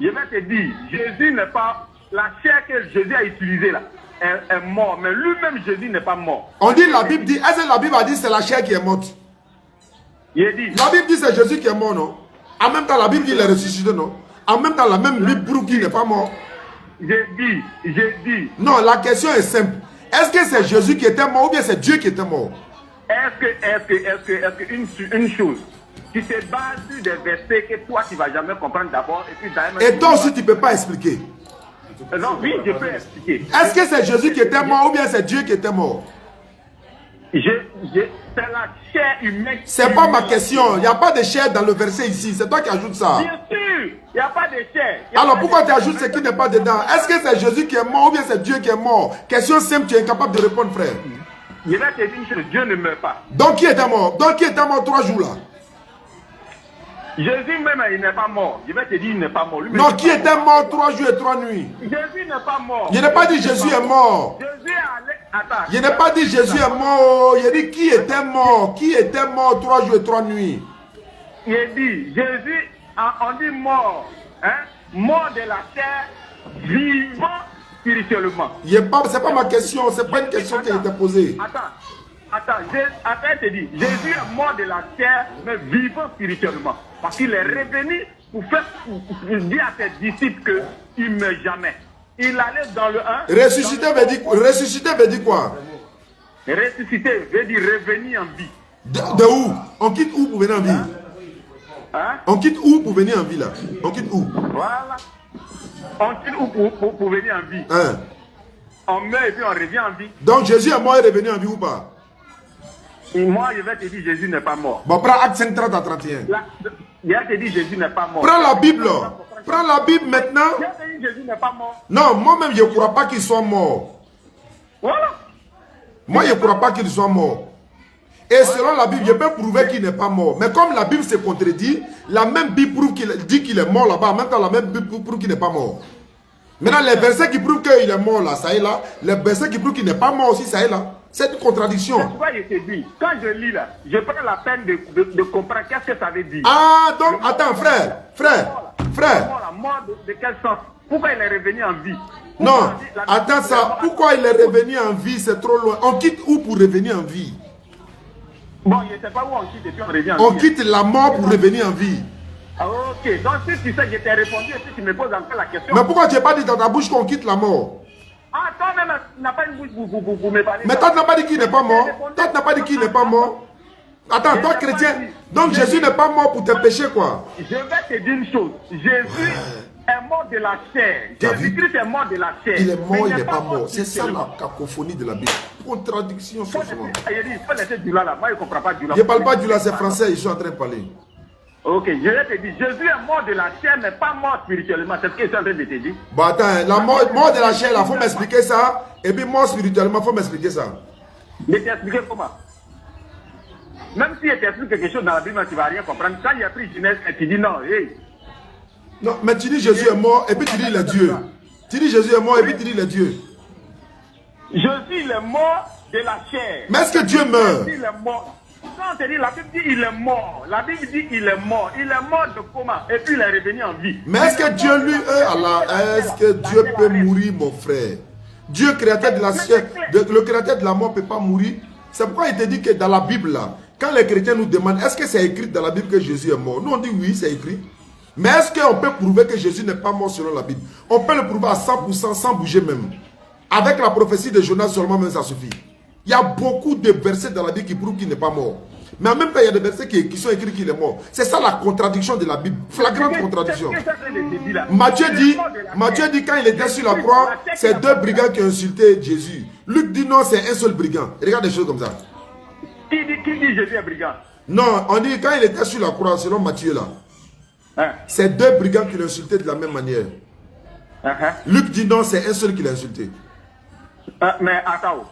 Je vais te dire, Jésus n'est pas... La chair que Jésus a utilisée là est mort, mais lui-même Jésus n'est pas mort. On dit, la Bible dit, est-ce que la Bible a dit c'est la chair qui est morte? Il dit. La Bible dit c'est Jésus qui est mort, non? En même temps, la Bible dit qu'il est ressuscité, non? En même temps, la même Bible prouve qu'il n'est pas mort. J'ai dit. Non, la question est simple. Est-ce que c'est Jésus qui était mort ou bien c'est Dieu qui était mort? Est-ce que une chose, tu te bases sur des versets que toi tu ne vas jamais comprendre d'abord et toi aussi tu ne peux pas expliquer. Non, oui, je peux expliquer. Est-ce que c'est Jésus qui était mort ou bien c'est Dieu qui était mort? C'est la chair humaine. C'est pas ma question. Il n'y a pas de chair dans le verset ici. C'est toi qui ajoutes ça. Bien sûr, il n'y a pas de chair. Alors pourquoi tu ajoutes ce qui n'est pas dedans? Est-ce que c'est Jésus qui est mort ou bien c'est Dieu qui est mort? Question simple, tu es incapable de répondre, frère. Je vais te dire une chose, Dieu ne meurt pas. Donc qui était mort? Donc qui était mort 3 jours là? Jésus même, il n'est pas mort. Je vais te dire, il n'est pas mort. Lui, non, qui était mort 3 jours et 3 nuits? Jésus n'est pas mort. Je n'ai pas dit Jésus est mort. Jésus est allé... Attends. Je n'ai pas dit Jésus est mort. Il dit qui était mort? Qui était mort 3 jours et 3 nuits? Il dit, Jésus, on dit mort. Hein? Mort de la chair, vivant spirituellement. C'est pas ma question. C'est pas une question qui a été posée. Attends, je te dis, Jésus est mort de la chair, mais vivant spirituellement. Parce qu'il est revenu pour dire à ses disciples qu'il ne meurt jamais. Il allait dans le 1. Ressusciter veut dire quoi? Ressusciter veut dire revenir en vie. De où? On quitte où pour venir en vie? Hein? On quitte où pour venir en vie là? On quitte où? Voilà. On quitte où pour venir en vie? Hein? On meurt et puis on revient en vie. Donc Jésus est mort et revenu en vie ou pas? Et moi, je vais te dire, Jésus n'est pas mort. Bon, prends Acte 5, 30 à 31. Je vais te dire, Jésus n'est pas mort. Prends la Bible. Prends la Bible maintenant. Je vais te dire, Jésus n'est pas mort. Non, moi-même, je ne crois pas qu'il soit mort. Voilà. Moi, je ne crois pas qu'il soit mort. Et selon la Bible, je peux prouver qu'il n'est pas mort. Mais comme la Bible se contredit, la même Bible prouve dit qu'il est mort là-bas. En même temps, la même Bible prouve qu'il n'est pas mort. Maintenant, les versets qui prouvent qu'il est mort là, ça est là. Les versets qui prouvent qu'il n'est pas mort aussi, ça est là. C'est une contradiction. C'est pourquoi je te dis, quand je lis là, je prends la peine de comprendre qu'est-ce que ça veut dire. Ah, donc, attends, frère. La mort de quel sens? Pourquoi il est revenu en vie? Non, attends ça. Pourquoi il est revenu en vie? C'est trop loin. On quitte où pour revenir en vie? Bon, je ne sais pas où on quitte et puis on revient en vie. On quitte la mort pour revenir en vie. Ah, ok, donc si tu sais, je t'ai répondu et si tu me poses encore la question. Mais pourquoi tu n'as pas dit dans ta bouche qu'on quitte la mort? Ah, toi-même, tu n'as pas une bouche pour me parler. Mais toi, tu n'as pas dit qu'il n'est pas mort. Toi, tu n'as pas dit qu'il n'est pas mort. Attends, toi, chrétien. Donc Jésus n'est pas mort pour tes péchés, quoi. Je vais te dire une chose. Jésus est mort de la chair. Jésus-Christ est mort de la chair. Il est mort, il n'est pas mort. C'est ça la cacophonie de la Bible. Contradiction, ce soir. Il faut laisser du là. Moi, je ne comprends pas du là. Je ne parle pas du là, c'est français. Ils sont en train de parler. Ok, je vais te dire, Jésus est mort de la chair, mais pas mort spirituellement. C'est ce que je suis en train de te dire. Bon, attends, la mort de la chair, il faut m'expliquer ça. Et puis, mort spirituellement, il faut m'expliquer ça. Mais t'expliquer comment? Même si je t'explique quelque chose dans la Bible, tu ne vas rien comprendre. Quand il y a pris Genèse, tu dis non, hey. Non, mais tu dis Jésus est mort, et puis tu dis il est Dieu. Tu dis Jésus est mort, et puis tu dis il est Dieu. Jésus, il est mort de la chair. Mais est-ce que Dieu meurt? Il est mort. Quand on te dit, la Bible dit il est mort. La Bible dit il est mort. Il est mort de comment? Et puis il est revenu en vie. Mais est-ce que Dieu lui, est-ce que Dieu peut mourir, mon frère? Dieu, créateur de la chair, le créateur de la mort ne peut pas mourir. C'est pourquoi il te dit que dans la Bible, là, quand les chrétiens nous demandent, est-ce que c'est écrit dans la Bible que Jésus est mort? Nous, on dit oui, c'est écrit. Mais est-ce qu'on peut prouver que Jésus n'est pas mort selon la Bible? On peut le prouver à 100% sans bouger même. Avec la prophétie de Jonas seulement, même ça suffit. Il y a beaucoup de versets dans la Bible qui prouvent qu'il n'est pas mort. Mais en même temps, il y a des versets qui sont écrits qu'il est mort. C'est ça la contradiction de la Bible. Flagrante contradiction. Matthieu dit quand il était sur la croix, c'est 2 brigands qui ont insulté Jésus. Luc dit non, c'est un seul brigand. Regarde des choses comme ça. Qui dit Jésus est brigand? Non, on dit quand il était sur la croix, selon Matthieu là. C'est 2 brigands qui l'ont insulté de la même manière. Luc dit non, c'est un seul qui l'a insulté. Mais attends,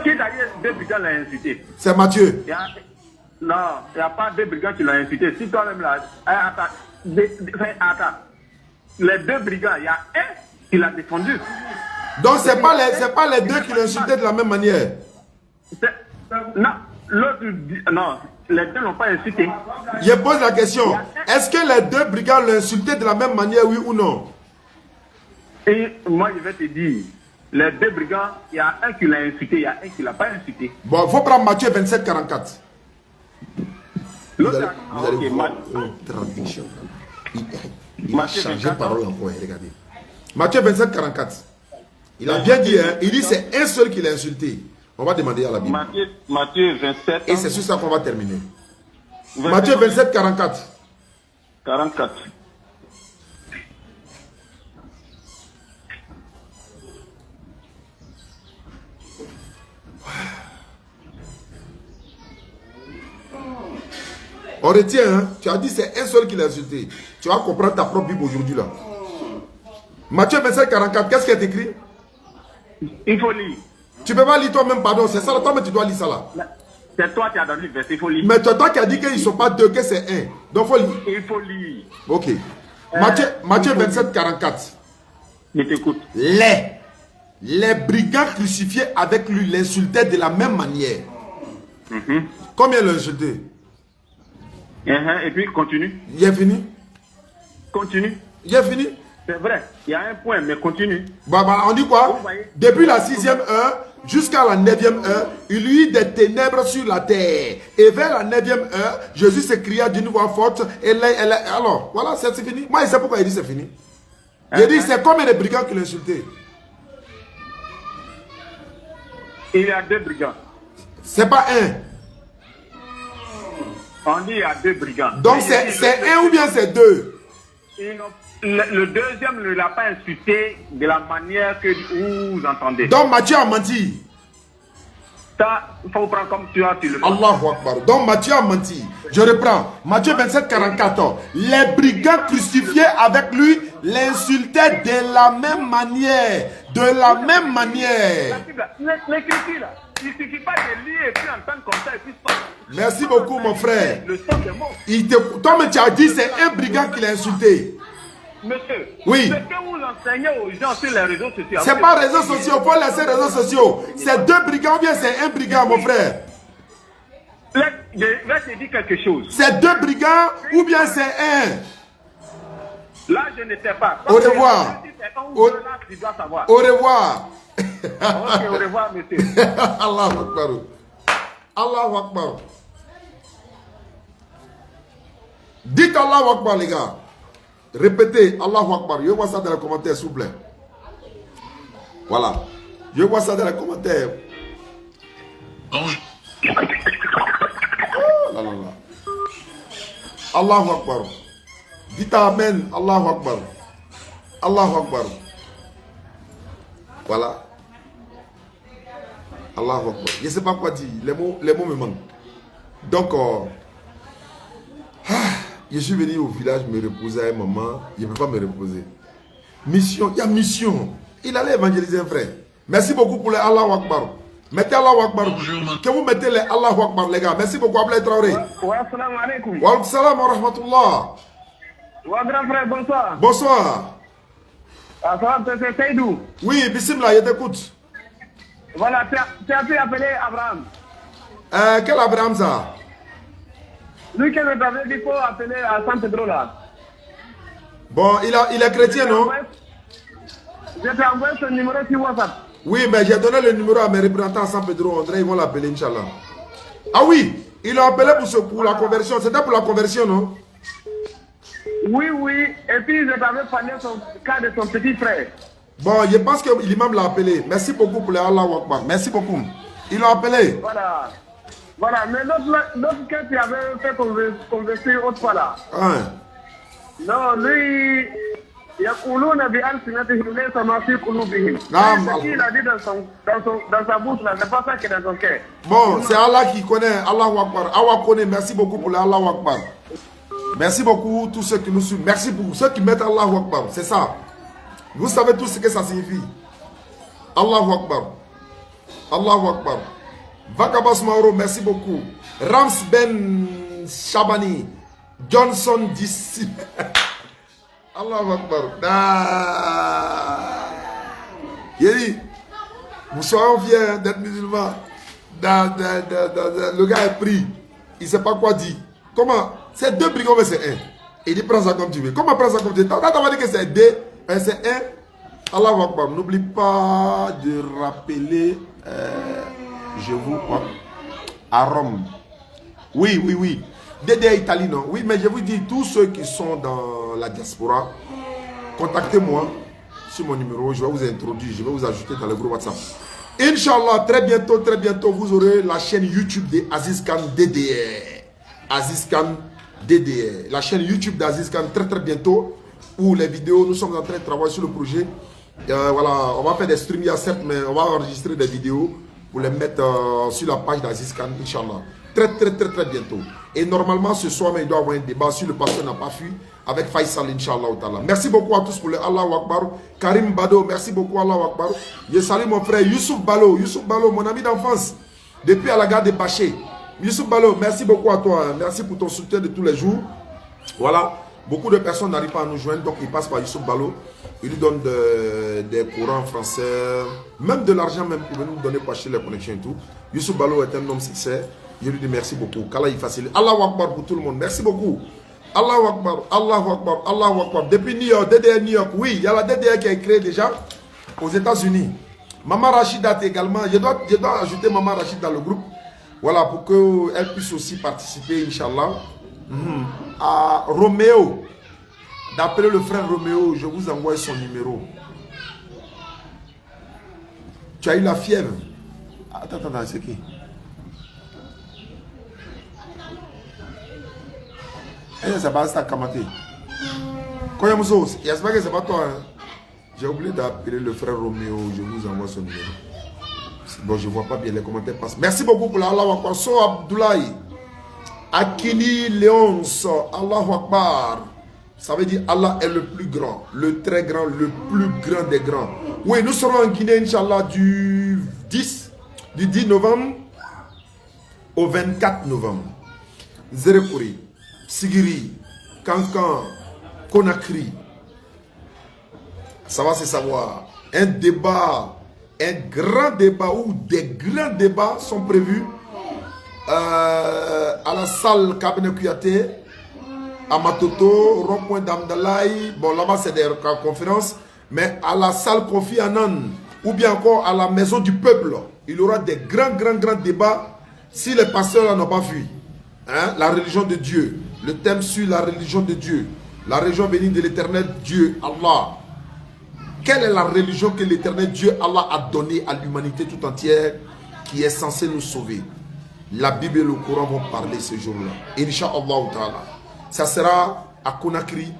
qui d'ailleurs 2 brigands l'ont insulté? C'est Matthieu. Non, il n'y a pas 2 brigands qui l'ont insulté. Si toi-même là, attends, les 2 brigands, il y a un qui l'a défendu. Donc c'est pas les 2 qui l'ont insulté de la même manière. Non, l'autre dit, non, les 2 n'ont pas insulté. Je pose la question, est-ce que les 2 brigands l'ont insulté de la même manière, oui ou non? Et moi je vais te dire, les 2 brigands, il y a un qui l'a insulté, il y a un qui ne l'a pas insulté. Bon, il faut prendre Matthieu 27, 44. Vous allez voir une traduction. Il a changé de parole encore, regardez. Matthieu 27, 44. Il a bien dit, hein, il dit c'est un seul qui l'a insulté. On va demander à la Bible. Matthieu 27. Et c'est sur ça qu'on va terminer. Matthieu 27, 44. 44. On retient, hein? Tu as dit c'est un seul qui l'a insulté. Tu vas comprendre ta propre Bible aujourd'hui là. Matthieu 27, 44, qu'est-ce qui est écrit? Il faut lire. Tu peux pas lire toi-même, pardon. C'est ça là, toi, mais tu dois lire ça là. C'est toi qui as donné le verset, il faut lire. Mais toi qui as dit qu'ils ne sont pas deux, que c'est un. Donc il faut lire. Il faut lire. Ok. Matthieu 27, 44. Je t'écoute. Les brigands crucifiés avec lui l'insultaient de la même manière. Combien l'ont insulté? Et puis continue. Il est fini? Continue. Il est fini? C'est vrai, il y a un point, mais continue. On dit quoi? Depuis la 6e heure jusqu'à la 9e heure, il y eut des ténèbres sur la terre. Et vers la 9e heure, Jésus s'écria d'une voix forte. Alors, voilà, c'est fini. Moi, je sais pourquoi il dit c'est fini. Il dit c'est combien de brigands qui l'ont insulté? Il y a 2 brigands. C'est pas un. On dit il y a 2 brigands. Donc c'est un ou bien c'est 2? Le deuxième ne l'a pas insulté de la manière que vous entendez. Donc Matthieu a menti. Ça, il faut prendre comme tu as dit. Allahu Akbar. Donc Matthieu a menti. Je reprends. Matthieu 27, 44. Les brigands crucifiés avec lui l'insultaient de la même manière. De la même manière. L'écriture là, il ne suffit pas de lire et puis entendre comme ça et puis pas. Merci beaucoup mon frère. Le son des mots. Toi mais tu as dit c'est un brigand qui l'a insulté. Monsieur, oui. Ce que vous enseignez aux gens sur les réseaux sociaux. C'est pas réseaux sociaux, il faut laisser réseaux sociaux. C'est 2 brigands ou bien c'est un brigand mon frère? Là, je vais te dire quelque chose. C'est 2 brigands ou bien c'est un? Là, je ne sais pas. Au revoir. Tu dois savoir. Au revoir. Ok, au revoir, monsieur. Allahu Akbar. Allahu Akbar. Dites Allahu Akbar, les gars. Répétez Allahu Akbar. Je vois ça dans les commentaires, s'il vous plaît. Voilà. Je vois ça dans les commentaires. Oh là là là. Allahu Akbar. Dites Amen. Allahu Akbar. Allahu Akbar. Voilà. Allahu Akbar. Je ne sais pas quoi dire. Les mots me manquent. Donc, je suis venu au village me reposer à un moment. Je ne peux pas me reposer. Mission. Il y a mission. Il allait évangéliser un frère. Merci beaucoup pour les Allahu Akbar. Mettez Allahu Akbar. Que vous mettez les Allahu Akbar, les gars. Merci beaucoup, Ablaye Traoré. Wa salam alaikum. Wa salam wa rahmatullah. Wa grand frère, bonsoir. Bonsoir. Ah, ça va, c'est Seydou. Oui, Bismillah, je t'écoute. Voilà, tu as pu appeler Abraham. Quel Abraham ça? Lui qui me avait dit qu'il faut appeler à San Pedro là. Bon, il est chrétien, non? Je t'ai envoyé son numéro sur WhatsApp. Oui, mais j'ai donné le numéro à mes représentants à San Pedro. André, ils vont l'appeler, Inch'Allah. Ah oui, ils l'ont appelé pour la conversion. C'était pour la conversion, non? Oui, oui. Et puis, je t'avais parlé du cas de son petit frère. Bon, je pense que l'imam l'a appelé. Merci beaucoup pour les Allahu Akbar. Merci beaucoup. Ils l'ont appelé. Voilà. Voilà, mais l'autre que tu avais fait converser autre fois là. Hein? Non, lui, il y a Koulouna bi al-Sinatihim, mais ça m'a fait Kouloubihim. Ce qu'il a dit dans sa bouche là, c'est pas ça qui est dans son cœur. Bon, c'est Allah qui connaît. Allahu Akbar. Allah connaît. Merci beaucoup pour les Allahu Akbar. Merci beaucoup tous ceux qui nous suivent. Merci pour ceux qui mettent Allahu Akbar. C'est ça. Vous savez tout ce que ça signifie. Allahu Akbar. Allahu Akbar. Vakabas Mauro, merci beaucoup. Rams Ben Shabani. Johnson DC. Allahu Akbar. Yeri, nous sommes fiers d'être musulmans. Le gars est pris. Il ne sait pas quoi dire. Comment? C'est 2 brigands, mais c'est 1. Il dit prends ça comme tu veux. Comment prends ça comme tu veux? T'as dit que c'est 2, c'est 1. Allahu Akbar. N'oublie pas de rappeler. Je vous crois. À Rome. Oui, oui, oui. Dédé Italie, non. Oui, mais je vous dis, tous ceux qui sont dans la diaspora, contactez-moi sur mon numéro. Je vais vous introduire, je vais vous ajouter dans le groupe WhatsApp. Inch'Allah, très bientôt, vous aurez la chaîne YouTube de Aziz Khan DDR. Aziz Khan DDR. La chaîne YouTube d'Aziz Khan, très bientôt. Où les vidéos, nous sommes en train de travailler sur le projet. Voilà, on va faire des streams, certes, mais on va enregistrer des vidéos pour les mettre sur la page d'Aziz Khan, Inch'Allah. très bientôt. Et normalement, ce soir, il doit y avoir un débat si le pasteur n'a pas fui avec Faisal, Inch'Allah. Merci beaucoup à tous pour le Allahu Akbar. Karim Bado, merci beaucoup, Allahu Akbar. Je salue mon frère Youssouf Balo, mon ami d'enfance, depuis à la gare de Baché. Youssouf Balo, merci beaucoup à toi. Merci pour ton soutien de tous les jours. Voilà. Beaucoup de personnes n'arrivent pas à nous joindre, donc ils passent par Youssouf Balo. Il lui donne des courants français, même de l'argent même pour nous donner pour acheter les connexions et tout. Youssouf Balo est un homme sincère. Je lui dis merci beaucoup. Qu'Allah y facilite. Allahu Akbar pour tout le monde. Merci beaucoup. Allahu Akbar, Allahu Akbar, Allahu Akbar. Depuis New York, DDR New York, oui, il y a la DDR qui est créée déjà aux États-Unis. Maman Rachida également. Je dois ajouter Maman Rachid dans le groupe. Voilà, pour qu'elle puisse aussi participer, Inch'Allah. À Roméo, d'appeler le frère Roméo, je vous envoie son numéro. Tu as eu la fièvre. Attends, c'est qui? C'est pas ça, Kamate. Quand il y a Mousso, j'espère que c'est pas toi. J'ai oublié d'appeler le frère Roméo, je vous envoie son numéro. Bon, je ne vois pas bien, les commentaires passent. Merci beaucoup pour l'Allah Akbar. So Abdoulaye. Akili Léonce, Allahu Akbar. Ça veut dire Allah est le plus grand, le très grand, le plus grand des grands. Oui, nous serons en Guinée, Inch'Allah, du 10 novembre au 24 novembre. Zérekouri, Sigiri, Kankan, Conakry. Ça va se savoir. Un débat, un grand débat où des grands débats sont prévus. À la salle Cabinet Kouyaté, à Matoto, Rond-Point d'Amdalaï. Bon, là-bas, c'est des conférences. Mais à la salle Kofi Annan, ou bien encore à la maison du peuple, il y aura des grands débats si les pasteurs n'ont pas fui. Hein? La religion de Dieu. Le thème sur la religion de Dieu. La religion bénie de l'éternel Dieu, Allah. Quelle est la religion que l'éternel Dieu, Allah, a donnée à l'humanité tout entière qui est censée nous sauver? La Bible et le Coran vont parler ce jour-là. Inch'Allah ta'ala. Ça sera à Conakry.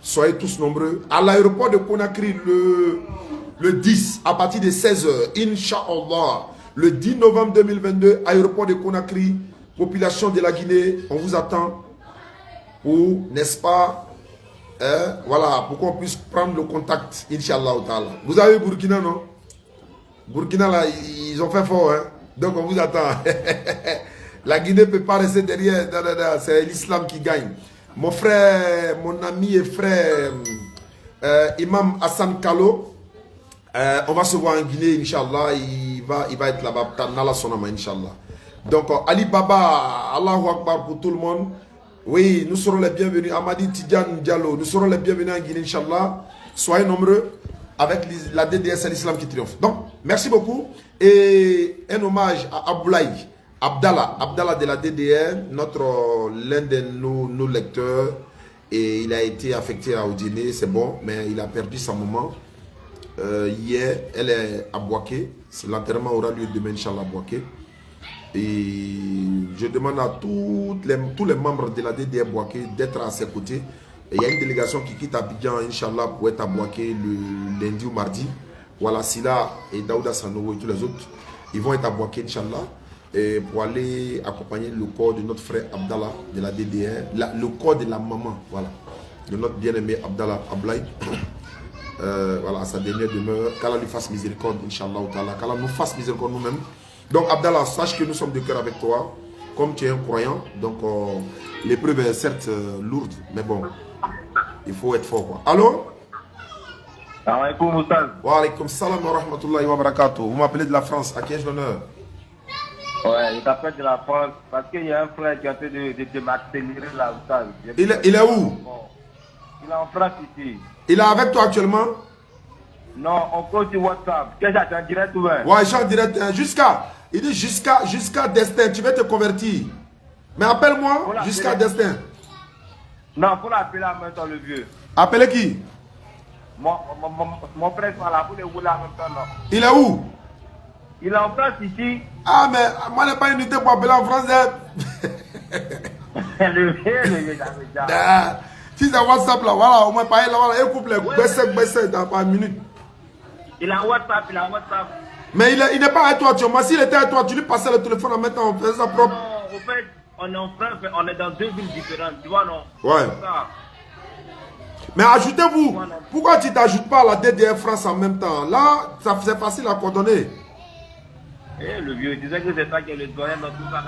Soyez tous nombreux. À l'aéroport de Conakry, le 10, à partir de 16h. Inch'Allah. Le 10 novembre 2022, aéroport de Conakry. Population de la Guinée, on vous attend. Pour, n'est-ce pas, voilà, pour qu'on puisse prendre le contact. Inch'Allah ta'ala. Vous avez Burkina, non? Burkina, là, ils ont fait fort, hein? Donc on vous attend. La Guinée ne peut pas rester derrière. C'est l'islam qui gagne. Mon frère, mon ami et frère, Imam Hassan Kalo, on va se voir en Guinée, Inch'Allah. Il va être là-bas. Nala Sonama, Inch'Allah. Donc Ali Baba, Allahu Akbar pour tout le monde. Oui, nous serons les bienvenus. Amadi Tidjan Diallo, nous serons les bienvenus en Guinée, Inch'Allah. Soyez nombreux. Avec la DDS et l'islam qui triomphe. Donc, merci beaucoup. Et un hommage à Aboulaye, Abdallah de la DDR, l'un de nos lecteurs. Et il a été affecté à Odiné, c'est bon, mais il a perdu sa maman. Hier, elle est à Boaké. L'enterrement aura lieu demain, Inch'Allah, à Boaké. Et je demande à tous les membres de la DDR Boaké d'être à ses côtés. Il y a une délégation qui quitte Abidjan, Inch'Allah, pour être à Boaké le lundi ou mardi. Voilà, Sila et Daouda Sanogo et tous les autres, ils vont être à Boaké, Inch'Allah, pour aller accompagner le corps de notre frère Abdallah de la DDR, le corps de la maman, voilà, de notre bien-aimé Abdallah Ablaï. Voilà, à sa dernière demeure. Qu'Allah lui fasse miséricorde, Inch'Allah, qu'Allah nous fasse miséricorde nous-mêmes. Donc, Abdallah, sache que nous sommes de cœur avec toi, comme tu es un croyant. Donc, l'épreuve est certes lourde, mais bon. Il faut être fort, quoi. Allô? Wa alaykoum salam wa rahmatullahi wa barakatuh. Vous m'appelez de la France. À qui ai-je l'honneur? Ouais, je t'appelle de la France parce qu'il y a un frère qui a fait de m'accélérer là. Il est où? Il est en France ici. Il est avec toi actuellement? Non, on cause sur WhatsApp. Qu'est-ce que tu as en direct ou bien? Ouais, je suis en direct. Il dit jusqu'à destin. Tu vas te convertir. Mais appelle-moi jusqu'à destin. Non, pour l'appeler en même temps le vieux. Appelez qui? Mon frère soit là pour le rouler en même temps. Non. Il est où? Il est en France ici. Ah, mais moi, je n'ai pas une unité pour appeler en France. Le vieux, Si c'est WhatsApp là, voilà, au moins pas là, voilà, un couple, baissez dans pas une minute. Il a WhatsApp, il a WhatsApp. Mais il n'est pas à toi, tu vois. S'il était à toi, tu lui passais le téléphone en mettant, on faisait ça propre. Non, au fait, on est en France, on est dans 2 villes différentes, tu vois, non? Ouais. Mais ajoutez-vous. Pourquoi tu t'ajoutes pas à la DDR France en même temps? Là, c'est facile à coordonner. Eh, le vieux disait que c'est ça qui est le doyen dans tout ça.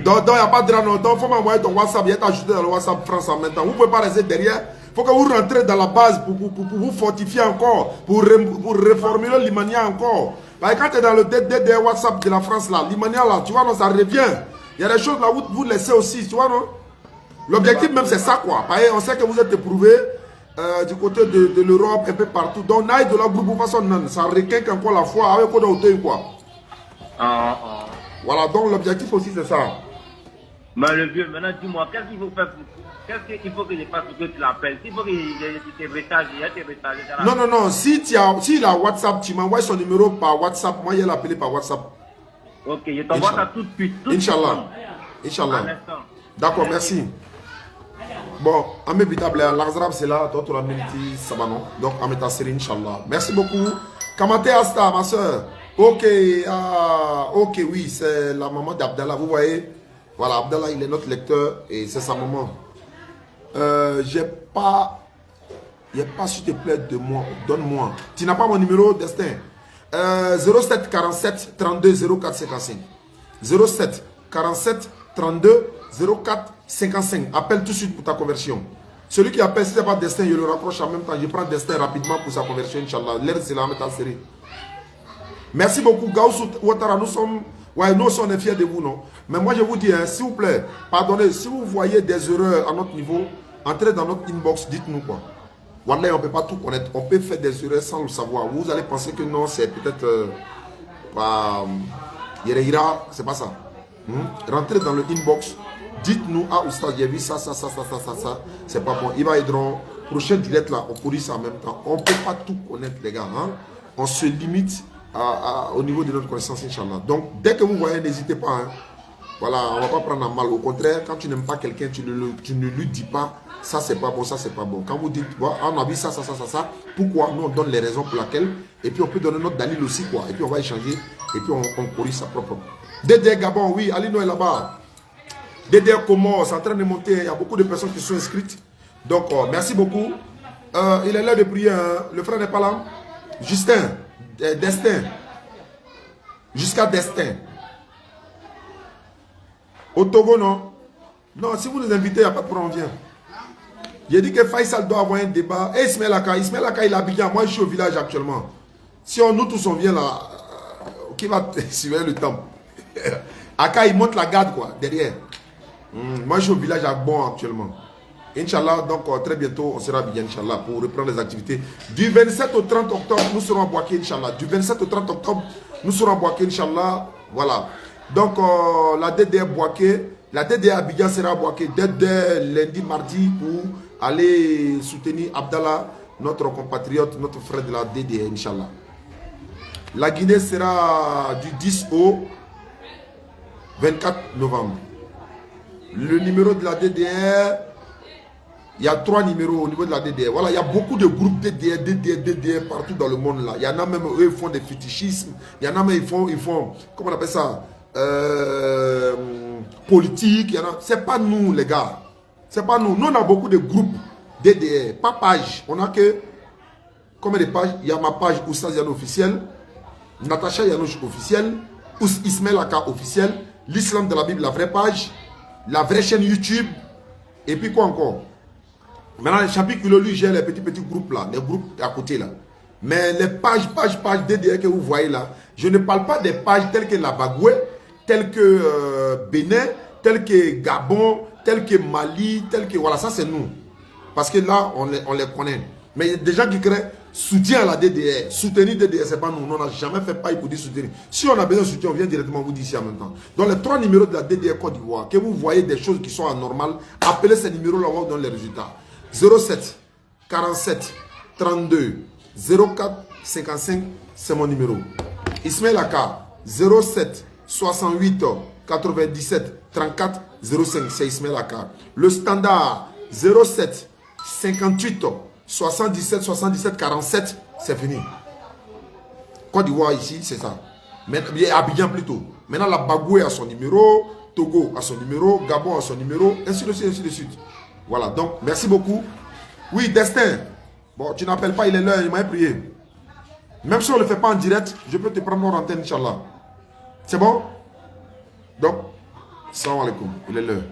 Donc, il n'y a pas de drame. Donc, il faut m'envoyer ton WhatsApp. Il est ajouté dans le WhatsApp France en même temps. Vous ne pouvez pas rester derrière. Il faut que vous rentrez dans la base pour vous fortifier encore. Pour reformuler l'Imania encore. Parce que quand tu es dans le DDR WhatsApp de la France, là, l'Imania, là, tu vois, non, ça revient. Il y a des choses là où vous laissez aussi, tu vois, non? L'objectif même, c'est ça, quoi. Parce qu'on sait que vous êtes éprouvé du côté de l'Europe, un peu partout. Donc, naï de la groupe, de façon, ça requinque encore la foi avec quoi d'autre, quoi. Voilà, donc l'objectif aussi, c'est ça. Mais le vieux, maintenant, dis-moi, qu'est-ce qu'il faut faire pour... Qu'est-ce qu'il faut que je fasse pour que tu l'appelles? S'il faut qu'il te recharge, il te recharge. Non, non, non. Si il a WhatsApp, tu m'envoies son numéro par WhatsApp. Moi, il a appelé par WhatsApp. Ok, je t'envoie ça tout de suite. Inch'Allah. Inch'Allah. D'accord, merci. Bon, Amé Bitable, l'Azrab, c'est là. D'autres amitiés, ça va non. Donc, Amé Tasseri, Inch'Allah. Merci beaucoup. Kamate Asta, ma soeur. Ok, ok, oui, c'est la maman d'Abdallah. Vous voyez, voilà, Abdallah, il est notre lecteur et c'est sa maman. J'ai pas, s'il te plaît, de moi, donne-moi. Tu n'as pas mon numéro, Destin? 07 47 32 04 55. 07 47 32 04 55. Appelle tout de suite pour ta conversion. Celui qui appelle, si ce n'est pas Destin, je le rapproche en même temps. Je prends Destin rapidement pour sa conversion, Inch'Allah. L'air, c'est la série. Merci beaucoup, Gauss Ouattara. Nous sommes fiers de vous, non? Mais moi, je vous dis, hein, s'il vous plaît, pardonnez, si vous voyez des erreurs à notre niveau, entrez dans notre inbox, dites-nous quoi. Wallah, on ne peut pas tout connaître. On peut faire des erreurs sans le savoir. Vous allez penser que non, c'est peut-être pas Yereira, c'est pas ça. Rentrez dans le inbox, dites-nous, ah, oustaz, j'ai vu ça, c'est pas bon. Il va être prochain direct là, on pourrit ça en même temps. On ne peut pas tout connaître, les gars. Hein? On se limite au niveau de notre connaissance, Inch'Allah. Donc, dès que vous voyez, n'hésitez pas. Hein. Voilà, on ne va pas prendre un mal. Au contraire, quand tu n'aimes pas quelqu'un, tu ne lui dis pas, ça c'est pas bon, ça c'est pas bon. Quand vous dites, on a vu ça, pourquoi? Nous on donne les raisons pour lesquelles. Et puis on peut donner notre dalil aussi, quoi. Et puis on va échanger. Et puis on corrige ça propre. DDR Gabon, oui, Alino est là-bas. DDR Comore, c'est en train de monter. Il y a beaucoup de personnes qui sont inscrites. Donc, merci beaucoup. Il est l'heure de prier. Hein. Le frère n'est pas là. Justin, Destin. Jusqu'à Destin. Au Togo, non? Non, si vous nous invitez, il n'y a pas de problème, on vient. J'ai dit que Faisal doit avoir un débat. Et Ismaël Aka, il est à Abidjan. Moi, je suis au village actuellement. Si nous tous on vient là, qui va suivre le temps? Aka, il monte la garde, quoi, derrière. Moi, je suis au village à Bon actuellement. Inch'Allah, donc très bientôt, on sera bien, Inch'Allah, pour reprendre les activités. Du 27 au 30 octobre, nous serons à Boaké, Inch'Allah. Du 27 au 30 octobre, nous serons à Boaké, Inch'Allah. Voilà. Donc, la DDR Boaké, la DDR Abidjan sera à Boaké dès lundi, mardi, pour aller soutenir Abdallah, notre compatriote, notre frère de la DDR, Inch'Allah. La Guinée sera du 10 au 24 novembre. Le numéro de la DDR, il y a 3 numéros au niveau de la DDR. Voilà, il y a beaucoup de groupes DDR partout dans le monde là. Il y en a même, eux, ils font des fétichismes. Il y en a même, ils font comment on appelle ça? Politique. C'est pas nous, les gars. C'est pas nous. Nous, on a beaucoup de groupes DDR. Pas page. On a que, combien de pages? Il y a ma page Oustaz Yano officiel, Natacha Yanouch officiel, Ismaël Aka officiel, l'Islam de la Bible, la vraie page, la vraie chaîne YouTube, et puis quoi encore? Maintenant, les chapitres lui, j'ai les petits groupes là, les groupes à côté là. Mais les pages DDR que vous voyez là, je ne parle pas des pages telles que la Bagoué, telles que Bénin, telles que Gabon, telles que Mali, telles que... Voilà, ça c'est nous. Parce que là, on les connaît. Mais il y a des gens qui créent soutien à la DDR. Soutenir DDR, c'est pas nous. On n'a jamais fait paille pour dire soutenir. Si on a besoin de soutien, on vient directement vous dire ici en même temps. Donc les 3 numéros de la DDR Côte d'Ivoire, que vous voyez des choses qui sont anormales, appelez ces numéros-là, on va vous donner les résultats. 07 47 32 04 55, c'est mon numéro. Ismaël Aka, 07 68 97 34 05, c'est Ismaël Aka. Le standard, 07 58 77 77 47, c'est fini. Côte d'Ivoire ici, c'est ça. Abidjan plutôt. Maintenant, la Bagoué a son numéro, Togo a son numéro, Gabon a son numéro, ainsi de suite, ainsi de suite. Voilà, donc, merci beaucoup. Oui, Destin. Bon, tu n'appelles pas, il est l'heure, il m'a prié. Même si on ne le fait pas en direct, je peux te prendre en antenne, Inch'Allah. C'est bon? Donc, salam alaikum, il est l'heure.